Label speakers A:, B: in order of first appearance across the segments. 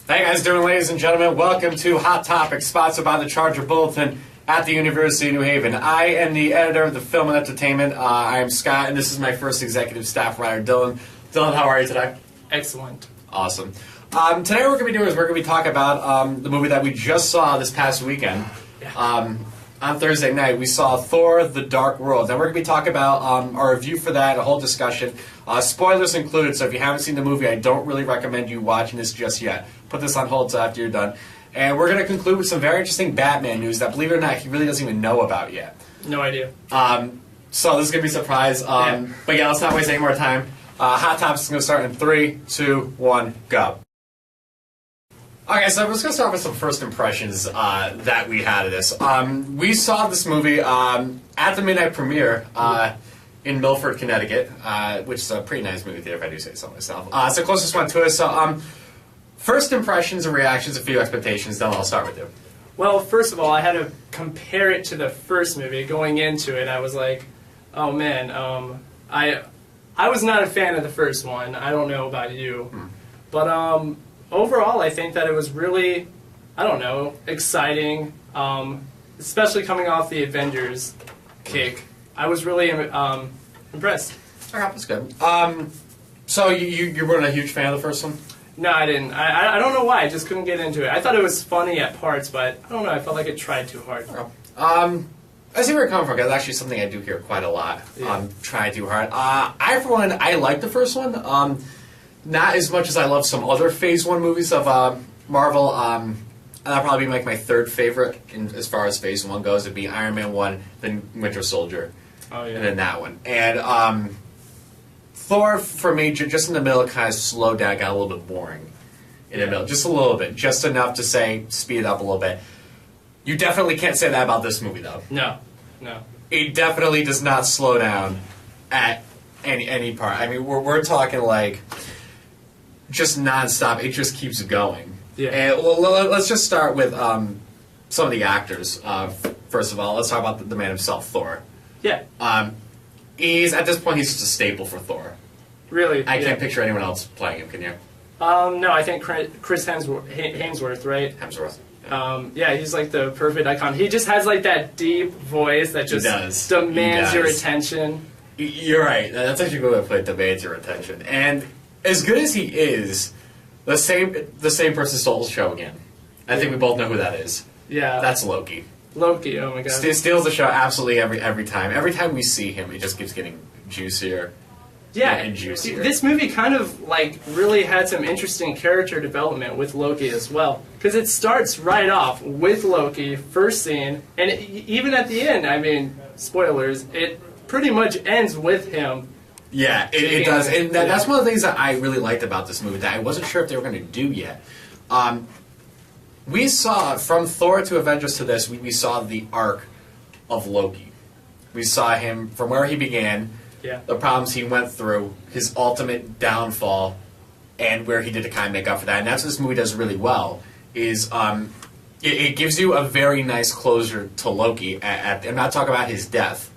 A: How you guys doing, ladies and gentlemen? Welcome to Hot Topics, sponsored by the Charger Bulletin at the University of New Haven. I am the editor of the Film and Entertainment. I am Scott, and this is my first executive staff writer, Dylan. Dylan, how are you today?
B: Excellent.
A: Awesome. Today what we're going to be doing is we're going to be talking about the movie that we just saw this past weekend. On Thursday night, we saw Thor the Dark World. Now, we're going to be talking about our review for that, a whole discussion. Spoilers included, so if you haven't seen the movie, I don't really recommend you watching this just yet. Put this on hold until after you're done. And we're going to conclude with some very interesting Batman news that, believe it or not, he really doesn't even know about yet.
B: No idea.
A: So this is going to be a surprise. But yeah, let's not waste any more time. Hot Topics is going to start in 3, 2, 1, go. Okay, so I was going to start with some first impressions that we had of this. We saw this movie at the midnight premiere in Milford, Connecticut, which is a pretty nice movie theater, if I do say so myself. It's the closest one to us. So, first impressions and reactions, a few expectations. Then I'll start with you.
B: Well, first of all, I had to compare it to the first movie. Going into it, I was like, oh man, I was not a fan of the first one. I don't know about you. But overall, I think that it was really, I don't know, exciting, especially coming off the Avengers kick. I was really impressed.
A: Okay, that's good. So you weren't a huge fan of the first one?
B: No, I didn't. I don't know why. I just couldn't get into it. I thought it was funny at parts, but I don't know. I felt like it tried too hard.
A: I see where you're coming from, because that's actually something I do hear quite a lot.
B: Yeah.
A: Try too hard. I, for one, I like the first one. Not as much as I love some other Phase 1 movies of Marvel. And that'll probably be like my third favorite as far as Phase 1 goes. It'd be Iron Man 1, then Winter Soldier, and then that one. And Thor, for me, just in the middle, kind of slowed down, got a little bit boring in the middle. Just a little bit. Just enough to say, speed it up a little bit. You definitely can't say that about this movie, though.
B: No.
A: It definitely does not slow down at any part. I mean, we're talking like just nonstop. It just keeps going.
B: Yeah.
A: And let's just start with some of the actors. First of all, let's talk about the man himself, Thor.
B: Yeah.
A: He's at this point he's just a staple for Thor.
B: Really?
A: I can't picture anyone else playing him. Can you?
B: No, I think Chris Hemsworth, right?
A: Hemsworth.
B: Yeah, he's like the perfect icon. He just has like that deep voice that just demands your attention.
A: You're right. That's actually a good way to put it. Demands your attention. And as good as he is, the same person stole the show again. I think we both know who that is.
B: Yeah.
A: That's Loki.
B: Loki, oh my god.
A: Steals the show absolutely every time. Every time we see him, it just keeps getting juicier.
B: Yeah,
A: and juicier.
B: This movie kind of like really had some interesting character development with Loki as well, because it starts right off with Loki, first scene, and even at the end, I mean, spoilers, it pretty much ends with him.
A: Yeah, it does, and that's one of the things that I really liked about this movie that I wasn't sure if they were going to do yet. We saw, from Thor to Avengers to this, we saw the arc of Loki. We saw him from where he began, the problems he went through, his ultimate downfall, and where he did to kind of make up for that. And that's what this movie does really well, is it gives you a very nice closure to Loki. I'm not talking about his death,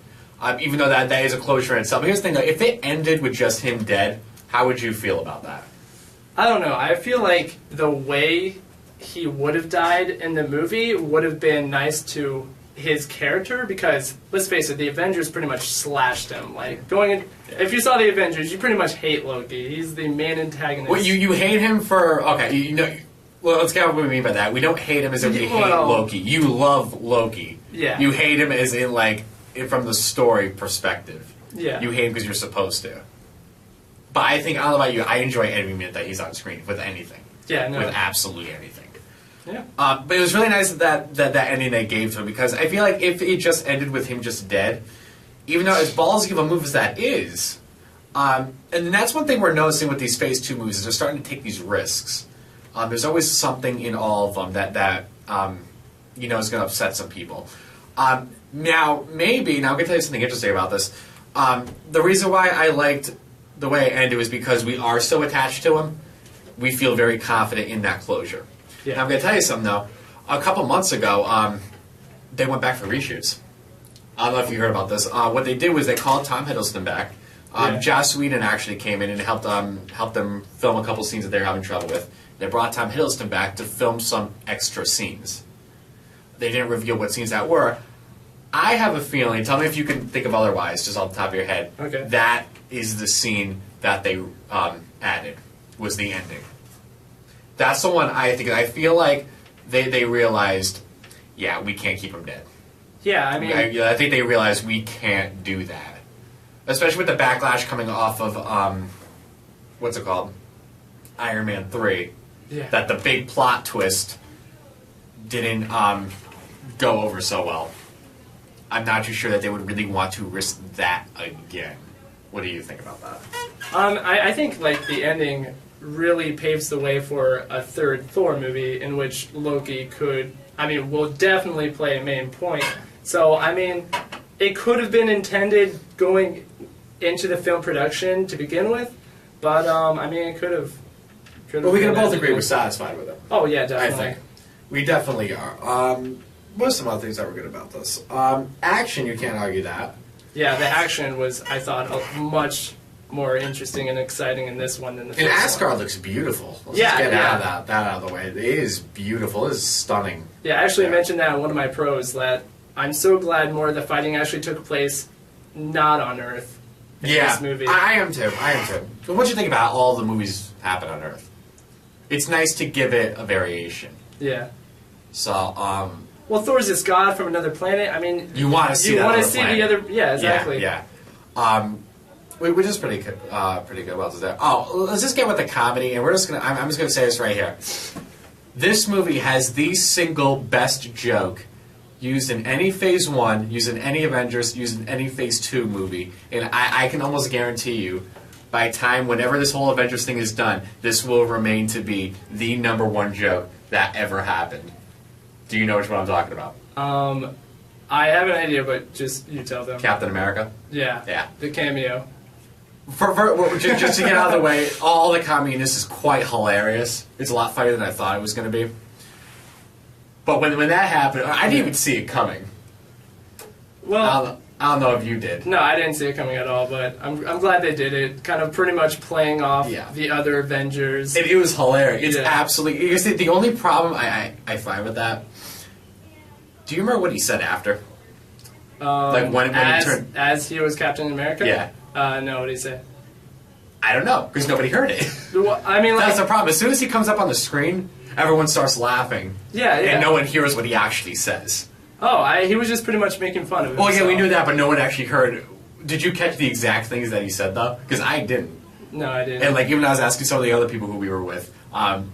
A: even though that is a closure in itself. But here's the thing, though. If it ended with just him dead, how would you feel about that?
B: I don't know. I feel like the way he would have died in the movie would have been nice to his character, because let's face it, the Avengers pretty much slashed him. Like if you saw the Avengers, you pretty much hate Loki. He's the main antagonist.
A: Well, you hate him for well, let's get what we mean by that. We don't hate him as in we hate Loki. You love Loki.
B: Yeah.
A: You hate him as in from the story perspective.
B: Yeah.
A: You hate him because you're supposed to. But I don't know about you, I enjoy every minute that he's on screen with anything.
B: Yeah, no.
A: With absolutely anything.
B: Yeah.
A: But it was really nice that ending they gave to him, because I feel like if it just ended with him just dead, even though as ballsy of a move as that is, and that's one thing we're noticing with these Phase 2 movies, is they're starting to take these risks. There's always something in all of them that is going to upset some people. Now, I'm going to tell you something interesting about this. The reason why I liked the way it ended was because we are so attached to him. We feel very confident in that closure. Yeah. Now, I'm going to tell you something, though. A couple months ago, they went back for reshoots. I don't know if you heard about this. What they did was they called Tom Hiddleston back. Joss Whedon actually came in and helped them film a couple scenes that they were having trouble with. They brought Tom Hiddleston back to film some extra scenes. They didn't reveal what scenes that were. I have a feeling, tell me if you can think of otherwise, just off the top of your head,
B: Okay.
A: that is the scene that they added, was the ending. That's the one I think. I feel like they realized, yeah, we can't keep him dead.
B: Yeah, I mean,
A: I think they realized we can't do that. Especially with the backlash coming off of, what's it called? Iron Man 3.
B: yeah.
A: That the big plot twist didn't go over so well. I'm not too sure that they would really want to risk that again. What do you think about that?
B: I think like the ending really paves the way for a third Thor movie in which Loki will definitely play a main point. So, I mean, it could have been intended going into the film production to begin with, but, it could have.
A: Well, we can both agree we're satisfied with it.
B: Oh, yeah,
A: I
B: definitely.
A: think. We definitely are. What are some other things that were good about this? Action, you can't argue that.
B: Yeah, the action was, I thought, much more interesting and exciting in this one than the first
A: And
B: one.
A: Asgard looks beautiful. Let's
B: Yeah,
A: just get
B: yeah.
A: that out of the way. It is beautiful. It is stunning.
B: Yeah, I actually mentioned that in one of my pros, that I'm so glad more of the fighting actually took place not on Earth in this movie.
A: I am too. So what do you think about all the movies happen on Earth? It's nice to give it a variation.
B: Yeah.
A: So,
B: Well, Thor's this god from another planet. I mean,
A: you want to see
B: you
A: that
B: want to
A: other
B: see
A: planet.
B: the other. Yeah, exactly.
A: Yeah. Which is pretty good. Pretty good. Well, there. Oh, let's just get with the comedy, and we're just gonna. I'm just gonna say this right here. This movie has the single best joke used in any Phase 1, used in any Avengers, used in any Phase 2 movie, and I can almost guarantee you, by time whenever this whole Avengers thing is done, this will remain to be the #1 joke that ever happened. Do you know which one I'm talking about?
B: I have an idea, but just you tell them.
A: Captain America?
B: Yeah.
A: Yeah.
B: The cameo.
A: Just to get out of the way, all the comedy in this is quite hilarious. It's a lot funnier than I thought it was going to be. But when that happened, I didn't even see it coming.
B: Well,
A: I don't know if you did.
B: no, I didn't see it coming at all, but I'm glad they did it. Kind of pretty much playing off the other Avengers.
A: It was hilarious. It's
B: Yeah.
A: absolutely... You see, the only problem I find with that... Do you remember what he said after? Like when he turned...
B: As he was Captain America?
A: Yeah.
B: No, what did he say?
A: I don't know, because nobody heard it.
B: Well, I mean, like...
A: That's the problem. As soon as he comes up on the screen, everyone starts laughing.
B: Yeah.
A: And no one hears what he actually says.
B: Oh, he was just pretty much making fun of him.
A: Well, yeah, we knew that, but no one actually heard. Did you catch the exact things that he said, though? Because I didn't.
B: No, I didn't.
A: And, like, even I was asking some of the other people who we were with,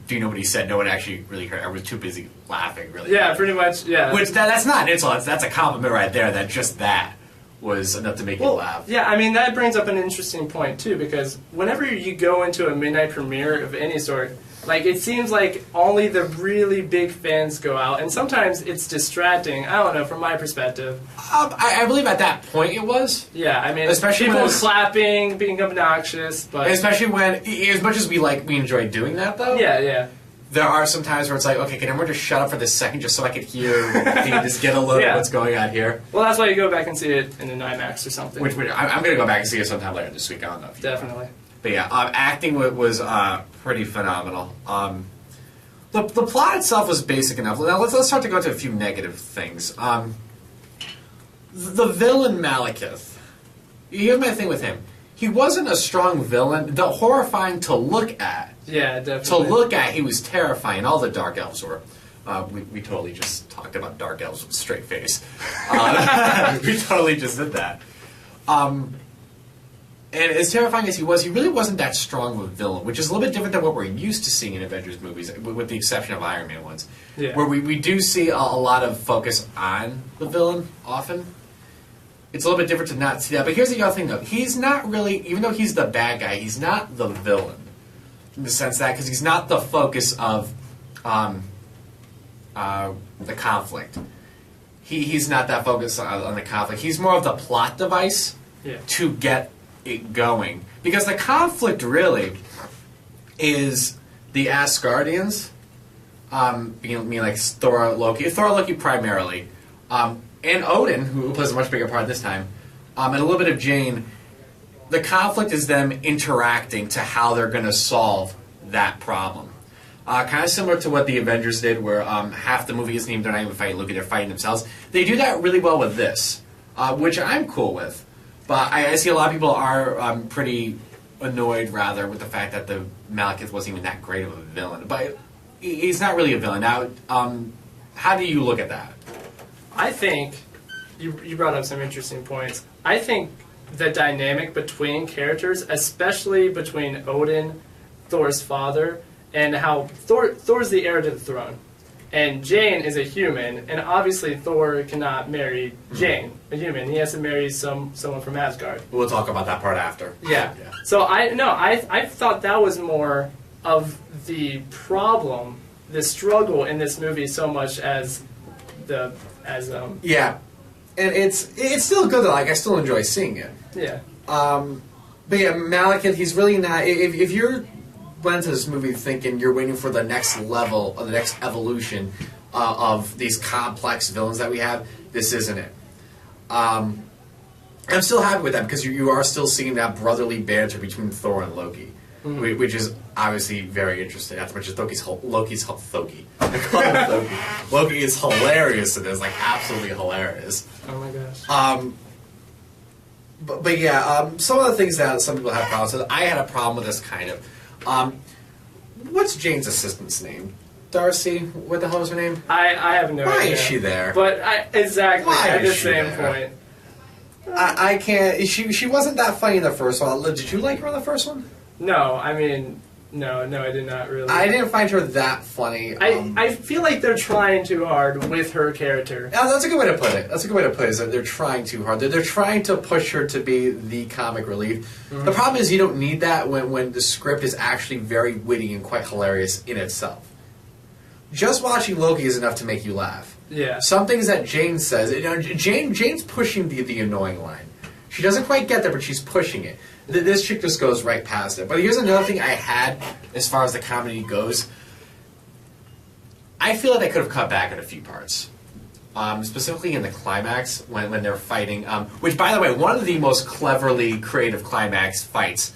A: do you know what he said? No one actually really heard. I was too busy laughing, really.
B: Yeah, pretty much, yeah.
A: Which, that's not an insult. That's a compliment right there, that just that was enough to make you laugh.
B: Yeah, I mean, that brings up an interesting point, too, because whenever you go into a midnight premiere of any sort, like, it seems like only the really big fans go out, and sometimes it's distracting. I don't know, from my perspective.
A: I believe at that point it was.
B: Yeah, I mean,
A: Especially
B: people
A: when
B: clapping, being obnoxious, but...
A: Especially when, as much as we enjoy doing that, though.
B: Yeah.
A: There are some times where it's like, okay, can everyone just shut up for this second just so I could hear, just get a look at what's going on here?
B: Well, that's why you go back and see it in an IMAX or something.
A: Which I'm going to go back and see it sometime later this week. I don't know if you
B: Definitely.
A: But yeah, acting was pretty phenomenal. The plot itself was basic enough. Now let's start to go to a few negative things. The villain Malekith. Here's my thing with him. He wasn't a strong villain. The horrifying to look at.
B: Yeah, definitely.
A: To look at, he was terrifying. All the Dark Elves were. We totally just talked about Dark Elves with a straight face. We totally just did that. And as terrifying as he really wasn't that strong of a villain, which is a little bit different than what we're used to seeing in Avengers movies, with the exception of Iron Man ones, where we do see a lot of focus on the villain often. It's a little bit different to not see that. But here's the other thing, though. He's not really, even though he's the bad guy, he's not the villain. In the sense that, because he's not the focus of the conflict. He's not that focused on the conflict. He's more of the plot device to get it going. Because the conflict really is the Asgardians, being like Thor, Loki primarily, and Odin, who plays a much bigger part this time, and a little bit of Jane. The conflict is them interacting to how they're going to solve that problem. kind of similar to what the Avengers did, where half the movie isn't even, they're not even fighting Loki, they're fighting themselves. They do that really well with this, which I'm cool with. But I see a lot of people are pretty annoyed, rather, with the fact that the Malekith wasn't even that great of a villain. But he's not really a villain. Now, how do you look at that?
B: I think you brought up some interesting points. I think the dynamic between characters, especially between Odin, Thor's father, and how Thor's the heir to the throne, and Jane is a human, and obviously Thor cannot marry Jane, a human. He has to marry someone from Asgard.
A: We'll talk about that part after.
B: Yeah. So I thought that was more of the problem, the struggle in this movie, so much as
A: Yeah, and it's still good though. Like, I still enjoy seeing it.
B: Yeah.
A: But yeah, Malekith, he's really not. If you're went into this movie thinking you're waiting for the next level or the next evolution of these complex villains that we have, this isn't it. I'm still happy with that because you are still seeing that brotherly banter between Thor and Loki, which is obviously very interesting. Not to mention Loki. Loki is hilarious in this, like absolutely hilarious.
B: Oh my gosh.
A: But yeah, some of the things that some people have problems with, I had a problem with this kind of. What's Jane's assistant's name? Darcy? What the hell is her name?
B: I have no idea.
A: Why is she there?
B: But exactly
A: Why
B: at the
A: is she
B: same
A: there?
B: point.
A: I can't. She wasn't that funny in the first one. Did you like her in the first one?
B: No, I mean, no, I did not really.
A: I didn't find her that funny.
B: I feel like they're trying too hard with her character.
A: That's a good way to put it. Is that they're trying too hard. They're trying to push her to be the comic relief. Mm-hmm. The problem is you don't need that when the script is actually very witty and quite hilarious in itself. Just watching Loki is enough to make you laugh.
B: Yeah.
A: Some things that Jane says, Jane's pushing the annoying line. She doesn't quite get there, but she's pushing it. This chick just goes right past it. But here's another thing I had as far as the comedy goes. I feel like they could have cut back in a few parts. Specifically in the climax, when they're fighting. Which, by the way, one of the most cleverly creative climax fights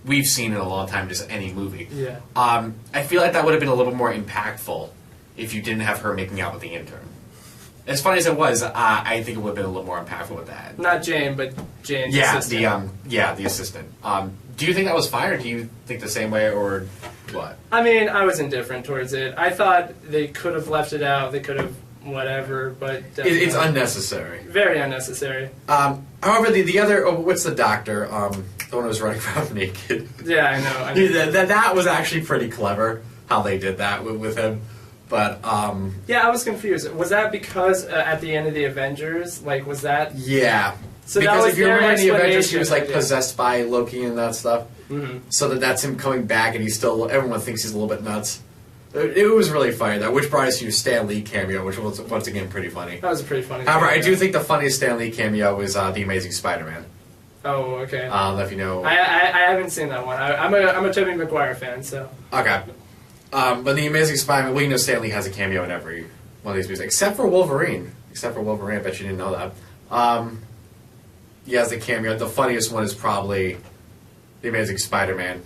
A: we've seen in a long time, just any movie.
B: Yeah.
A: I feel like that would have been a little more impactful if you didn't have her making out with the intern. As funny as it was, I think it would have been a little more impactful with that.
B: Not Jane, but Jane's assistant.
A: The assistant. Do you think that was fine, or do you think the same way, or what?
B: I mean, I was indifferent towards it. I thought they could have left it out. They could have whatever, but
A: it's unnecessary.
B: Very unnecessary.
A: However, the other, what's the doctor? The one who was running around naked.
B: Yeah, I know.
A: That was actually pretty clever how they did that with him. But
B: yeah, I was confused. Was that because at the end of the Avengers, like, was that?
A: Yeah.
B: So
A: because
B: that was
A: if you remember in the Avengers, he was like
B: explanation,
A: possessed by Loki and that stuff.
B: Mm-hmm.
A: So that's him coming back, and everyone thinks he's a little bit nuts. It was really funny, though, which brought us to your Stanley cameo, which was, once again, pretty funny.
B: That was a pretty funny
A: However,
B: cameo.
A: I do think the funniest Stanley cameo is The Amazing Spider-Man.
B: Oh, okay.
A: I don't know if you know.
B: I haven't seen that one. I'm a Tobey Maguire fan, so.
A: Okay. But The Amazing Spider-Man, well, you know Stanley has a cameo in every one of these movies, except for Wolverine. I bet you didn't know that. He has a cameo. The funniest one is probably The Amazing Spider-Man,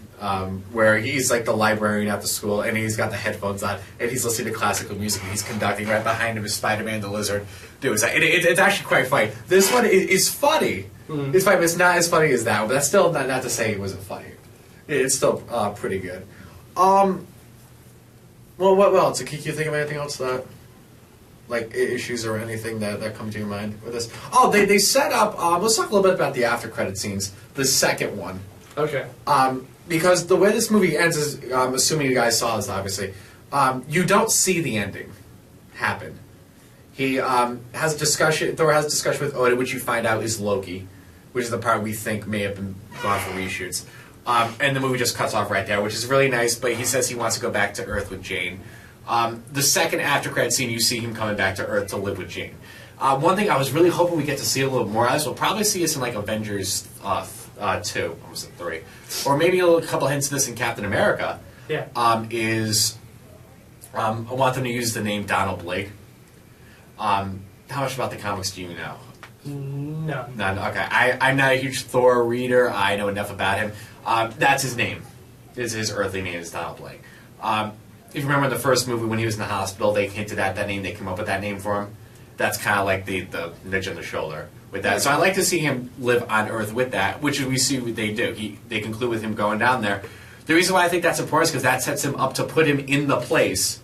A: where he's like the librarian at the school, and he's got the headphones on, and he's listening to classical music, and he's conducting. Right behind him is Spider-Man the Lizard. It's actually quite funny. This one is funny. Mm-hmm. It's funny, but it's not as funny as that one. But that's still not to say it wasn't funny. It's still pretty good. Well, what else? Can you think of anything else that, like, issues or anything that come to your mind with this? Oh, they set up. Let's talk a little bit about the after credit scenes. The second one.
B: Okay.
A: Because the way this movie ends is, assuming you guys saw this, obviously, you don't see the ending happen. He has a discussion. Thor has a discussion with Odin, which you find out is Loki, which is the part we think may have been gone for reshoots. And the movie just cuts off right there, which is really nice, but he says he wants to go back to Earth with Jane. The second after credit scene, you see him coming back to Earth to live with Jane. One thing I was really hoping we get to see a little more of, we'll probably see this in like Avengers 2, almost in 3, or maybe a couple hints of this in Captain America.
B: Yeah.
A: I want them to use the name Donald Blake. How much about the comics do you know?
B: No.
A: None. Okay. I'm not a huge Thor reader. I know enough about him. That's his name. His earthly name is Donald Blake. if you remember in the first movie when he was in the hospital, they hinted at that name. They came up with that name for him. That's kind of like the nudge on the shoulder with that. So I like to see him live on Earth with that, which we see what they do. They conclude with him going down there. The reason why I think that's important is because that sets him up to put him in the place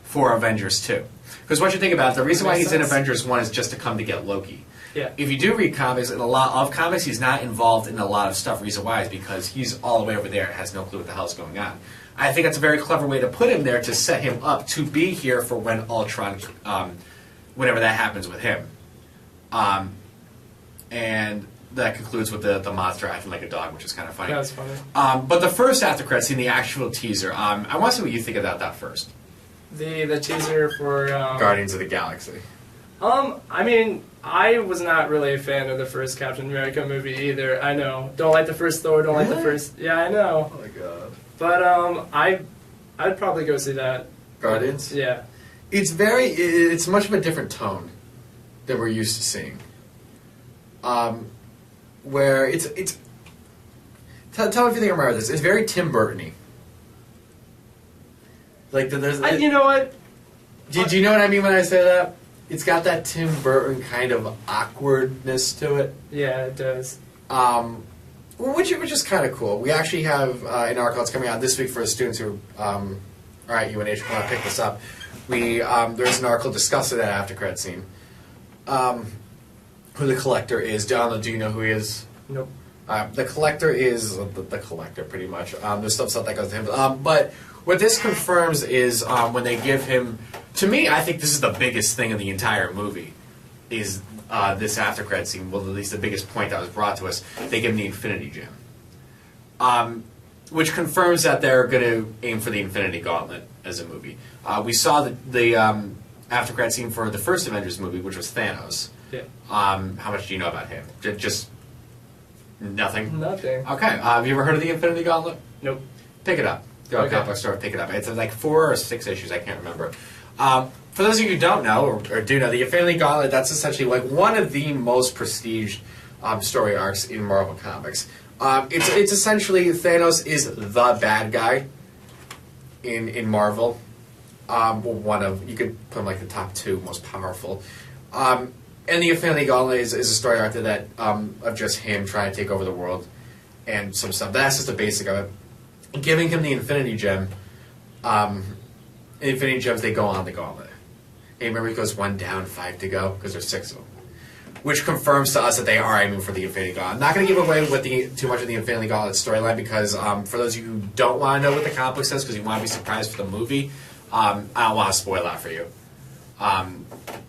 A: for Avengers 2. Because what you think about it, the reason why he's in Avengers 1 is just to come to get Loki.
B: Yeah.
A: If you do read comics, in a lot of comics, he's not involved in a lot of stuff. Reason why is because he's all the way over there, has no clue what the hell's going on. I think that's a very clever way to put him there to set him up to be here for when Ultron, whenever that happens with him. And that concludes with the monster acting like a dog, which is kind of funny.
B: That's funny.
A: But the first after credits scene, the actual teaser, I want to see what you think about that first.
B: The teaser for
A: Guardians of the Galaxy.
B: I mean, I was not really a fan of the first Captain America movie either. I know. Don't like the first Thor. Don't like the first. Yeah, I know.
A: Oh my god.
B: But I'd probably go see that.
A: Guardians.
B: Yeah.
A: It's much of a different tone than we're used to seeing. Where it's tell me if you think I'm right with this. It's very Tim Burton-y. Like there's.
B: You know what?
A: Do you know what I mean when I say that? It's got that Tim Burton kind of awkwardness to it.
B: Yeah, it does.
A: Which is kind of cool. We actually have an article that's coming out this week for the students who are at UNH want to pick this up. There's an article discussing that after credit scene. Who the Collector is. Donald, do you know who he is?
B: Nope.
A: The Collector is the Collector, pretty much. There's stuff that goes to him. But what this confirms is when they give him... To me, I think this is the biggest thing in the entire movie, is this after credit scene. Well, at least the biggest point that was brought to us. They give him the Infinity Gem. Which confirms that they're going to aim for the Infinity Gauntlet as a movie. We saw the after credit scene for the first Avengers movie, which was Thanos.
B: Yeah.
A: How much do you know about him? Just nothing?
B: Nothing.
A: Okay. Have you ever heard of the Infinity Gauntlet?
B: Nope.
A: Pick it up. Go to a comic book store, pick it up. It's like 4 or 6 issues, I can't remember. For those of you who don't know, or do know, the Infinity Gauntlet, that's essentially like one of the most prestiged story arcs in Marvel Comics. It's essentially Thanos is the bad guy in Marvel. You could put him like the top 2 most powerful. And the Infinity Gauntlet is a story arc that of just him trying to take over the world and some stuff. That's just the basic of it. Giving him the Infinity Gem. Infinity Gems, they go on the Gauntlet. And remember, it goes 1 down, 5 to go, because there's 6 of them. Which confirms to us that they are aiming for the Infinity Gauntlet. I'm not going to give away too much of the Infinity Gauntlet storyline, because for those of you who don't want to know what the comic book says, because you want to be surprised for the movie, I don't want to spoil that for you.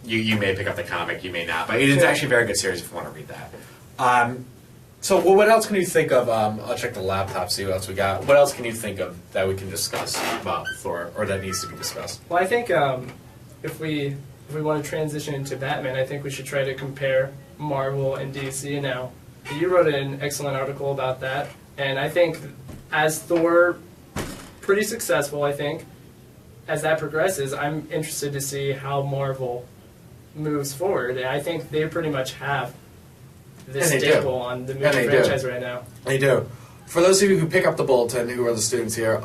A: You may pick up the comic, you may not, but it is actually a very good series if you want to read that. So what else can you think of? I'll check the laptop, see what else we got. What else can you think of that we can discuss about Thor, or that needs to be discussed?
B: Well, I think if we want to transition into Batman, I think we should try to compare Marvel and DC now. You wrote an excellent article about that, and I think as Thor, pretty successful, I think, as that progresses, I'm interested to see how Marvel moves forward. And I think they pretty much have this staple on the movie franchise right now.
A: They do. For those of you who pick up the bulletin, who are the students here,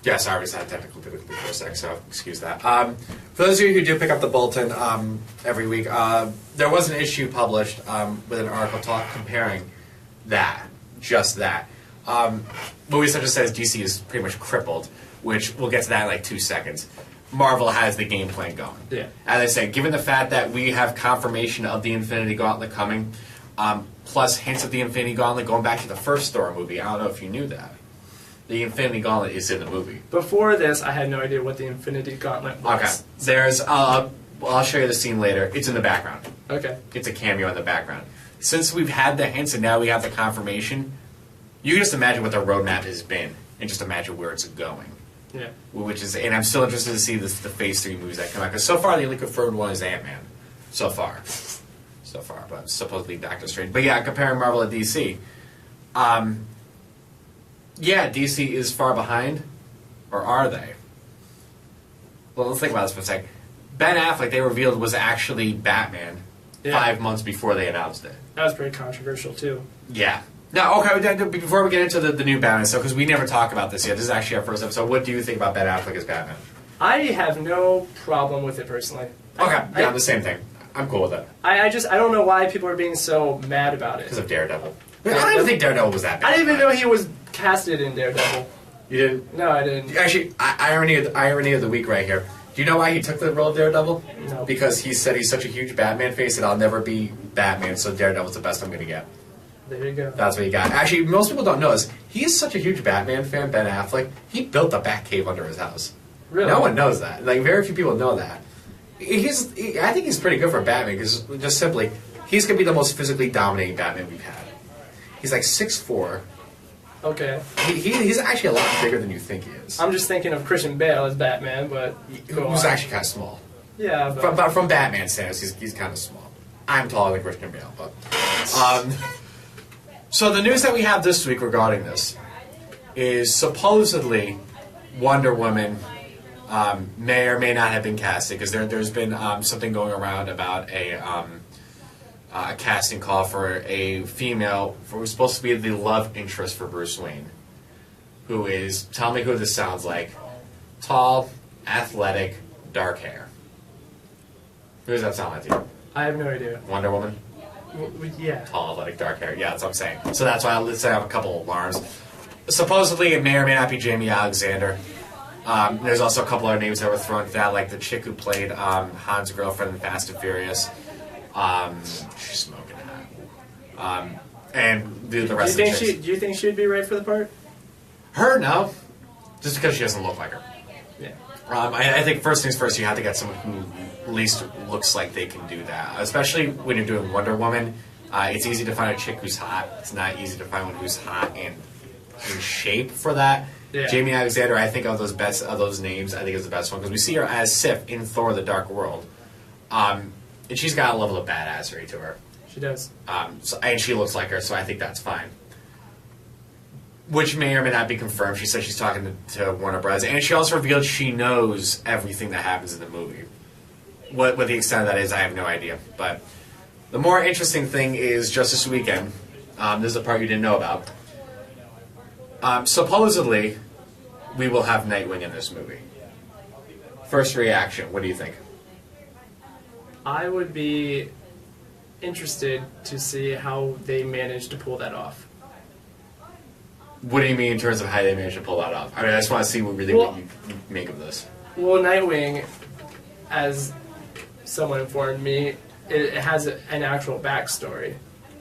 A: yeah, sorry, we just had technical difficulty for a sec, so excuse that. For those of you who do pick up the bulletin every week, there was an issue published with an article comparing just that. What we essentially says DC is pretty much crippled, which we'll get to that in like 2 seconds. Marvel has the game plan going.
B: Yeah.
A: As I said, given the fact that we have confirmation of the Infinity Gauntlet coming, plus hints of the Infinity Gauntlet going back to the first Thor movie. I don't know if you knew that. The Infinity Gauntlet is in the movie.
B: Before this, I had no idea what the Infinity Gauntlet was.
A: Okay. There's, I'll show you the scene later. It's in the background.
B: Okay.
A: It's a cameo in the background. Since we've had the hints and now we have the confirmation, you can just imagine what the roadmap has been and just imagine where it's going.
B: Yeah.
A: And I'm still interested to see the Phase 3 movies that come out. Because so far, the only confirmed one is Ant-Man. So far, but supposedly Doctor Strange. But yeah, comparing Marvel and DC. Yeah, DC is far behind. Or are they? Well, let's think about this for a second. Ben Affleck, they revealed, was actually Batman 5 months before they announced it.
B: That was pretty controversial, too.
A: Yeah. Now, okay, before we get into the new Batman, so because we never talked about this yet, this is actually our first episode. What do you think about Ben Affleck as Batman?
B: I have no problem with it personally.
A: Okay, yeah, the same thing. I'm cool with it.
B: I don't know why people are being so mad about it.
A: Because of Daredevil. I don't even think Daredevil was that bad.
B: I didn't even know he was casted in Daredevil.
A: You didn't?
B: No, I didn't.
A: Actually, irony of the week right here. Do you know why he took the role of Daredevil?
B: No.
A: Because he said he's such a huge Batman face that I'll never be Batman, so Daredevil's the best I'm going to get.
B: There you go.
A: That's what he got. Actually, most people don't know this. He is such a huge Batman fan, Ben Affleck. He built a Batcave under his house.
B: Really?
A: No one knows that. Like, very few people know that. I think he's pretty good for Batman, because just simply, he's going to be the most physically dominating Batman we've had. He's like 6'4".
B: Okay.
A: He's actually a lot bigger than you think he is.
B: I'm just thinking of Christian Bale as Batman, but
A: Who's actually kind of small.
B: Yeah, but
A: From Batman standards, he's kind of small. I'm taller than Christian Bale, but so the news that we have this week regarding this is supposedly Wonder Woman may or may not have been casted, because there's been something going around about a casting call for a female who's supposed to be the love interest for Bruce Wayne, who is, tell me who this sounds like, tall, athletic, dark hair. Who does that sound like to you?
B: I have no idea.
A: Wonder Woman?
B: Yeah.
A: Tall, athletic, dark hair. Yeah, that's what I'm saying. So that's why let's say I have a couple of alarms. Supposedly, it may or may not be Jamie Alexander. There's also a couple other names that were thrown to that, like the chick who played Han's girlfriend in Fast and Furious. She's smoking hot. And the rest of the chicks.
B: Do you think she'd be right for the part?
A: Her, no. Just because she doesn't look like her.
B: Yeah.
A: I think first things first, you have to get someone who at least looks like they can do that. Especially when you're doing Wonder Woman. It's easy to find a chick who's hot. It's not easy to find one who's hot and in shape for that.
B: Yeah.
A: Jamie Alexander, I think of those names, I think is the best one, because we see her as Sif in Thor: The Dark World. And she's got a level of badassery to her.
B: She does.
A: And she looks like her, so I think that's fine. Which may or may not be confirmed. She said she's talking to Warner Bros. And she also revealed she knows everything that happens in the movie. What the extent of that is, I have no idea. But the more interesting thing is just this weekend. This is a part you didn't know about. Supposedly, we will have Nightwing in this movie. First reaction, what do you think?
B: I would be interested to see how they manage to pull that off.
A: What do you mean in terms of how they managed to pull that off? I mean, I just want to see what you make of this.
B: Well, Nightwing, as someone informed me, it has an actual backstory.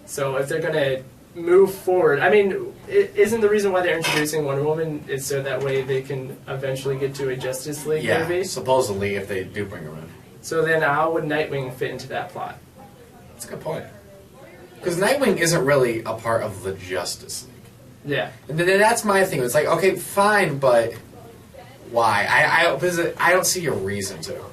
B: So if they're going to move forward, I mean, isn't the reason why they're introducing Wonder Woman is so that way they can eventually get to a Justice League movie?
A: Yeah, supposedly, if they do bring her in.
B: So then how would Nightwing fit into that plot?
A: That's a good point. Because Nightwing isn't really a part of the Justice League.
B: Yeah.
A: And then that's my thing. It's like, okay, fine, but why? I don't see a reason to.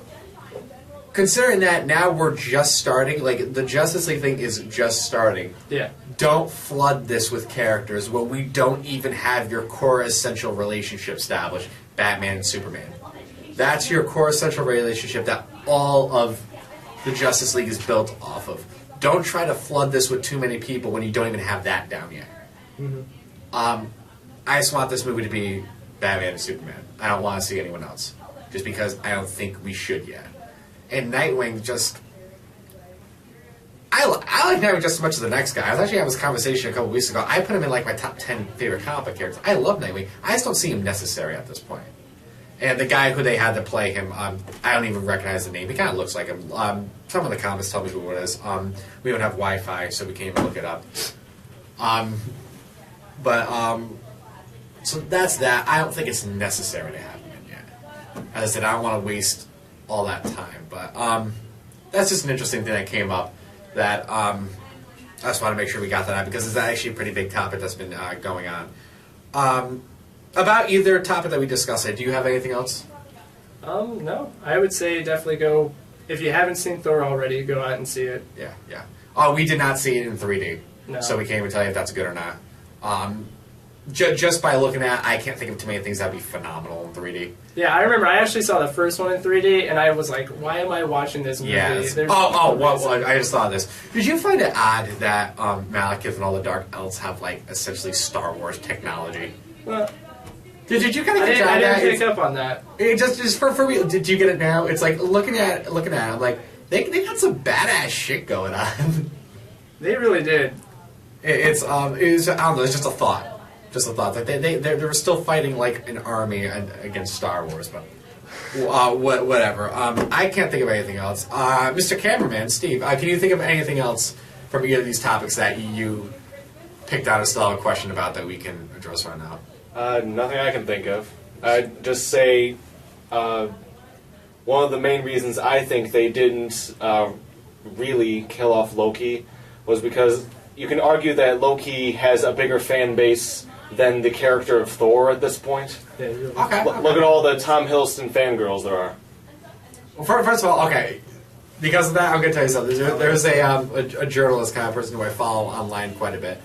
A: Considering that now we're just starting, like, the Justice League thing is just starting.
B: Yeah.
A: Don't flood this with characters when we don't even have your core essential relationship established, Batman and Superman. That's your core essential relationship that all of the Justice League is built off of. Don't try to flood this with too many people when you don't even have that down yet.
B: Mm-hmm.
A: I just want this movie to be Batman and Superman. I don't want to see anyone else. Just because I don't think we should yet. And Nightwing just... I like Nightwing just as much as the next guy. I was actually having this conversation a couple weeks ago. I put him in like my top 10 favorite comic book characters. I love Nightwing. I just don't see him necessary at this point. And the guy who they had to play him, I don't even recognize the name. He kind of looks like him. Some of the comments tell me who it is. We don't have Wi-Fi, so we can't even look it up. So that's that. I don't think it's necessary to have him in yet. As I said, I don't want to waste all that time. But that's just an interesting thing that came up that I just want to make sure we got that out because it's actually a pretty big topic that's been going on. About either topic that we discussed, do you have anything else?
B: No. I would say definitely go, if you haven't seen Thor already, go out and see it.
A: Yeah. Oh, we did not see it in 3D.
B: No.
A: So we can't even tell you if that's good or not. just by looking at, I can't think of too many things that'd be phenomenal in 3D.
B: Yeah, I remember I actually saw the first one in 3D, and I was like, why am I watching this movie?
A: Yes.
B: There's
A: I just thought of this. Did you find it odd that Malekith and all the Dark Elves have, like, essentially Star Wars technology?
B: Well,
A: Did you kind of
B: I
A: get
B: didn't
A: that?
B: pick up on that.
A: It just for me, did you get it now? It's like, looking at it, I'm like, they got some badass shit going on.
B: They really did.
A: I don't know, it's just a thought. Just a thought. Like they were still fighting like an army against Star Wars, but whatever. I can't think of anything else. Mr. Cameraman, Steve, can you think of anything else from either of these topics that you picked out and still have a question about that we can address right now?
C: Nothing I can think of. I'd just say one of the main reasons I think they didn't really kill off Loki was because you can argue that Loki has a bigger fan base than the character of Thor at this point.
B: Yeah, really.
A: Okay.
C: Look at all the Tom Hiddleston fangirls there are.
A: Well, first of all, okay. Because of that, I'm going to tell you something. There's a journalist kind of person who I follow online quite a bit.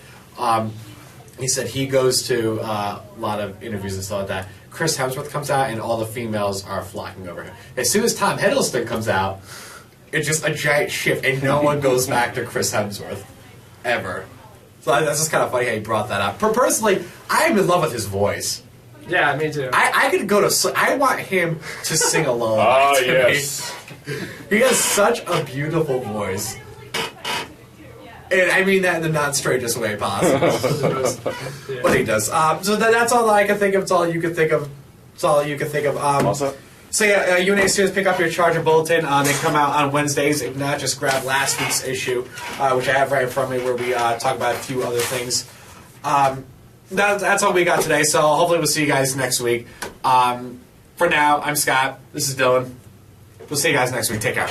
A: He said he goes to a lot of interviews and stuff like that. Chris Hemsworth comes out, and all the females are flocking over him. As soon as Tom Hiddleston comes out, it's just a giant shift, and no one goes back to Chris Hemsworth. Ever. So that's just kind of funny how you brought that up. Personally, I'm in love with his voice.
B: Yeah, me too.
A: I could go to... I want him to sing alone.
C: Ah,
A: to
C: yes.
A: me. He has such a beautiful voice. And I mean that in the non-straightest way possible.
B: Yeah.
A: But he does. So that's all I can think of. It's all you can think of. It's all you can think of.
C: Also,
A: So yeah, UNA students pick up your Charger Bulletin. They come out on Wednesdays. If not, just grab last week's issue, which I have right in front of me, where we talk about a few other things. That's all we got today. So hopefully we'll see you guys next week. For now, I'm Scott. This is Dylan. We'll see you guys next week. Take care.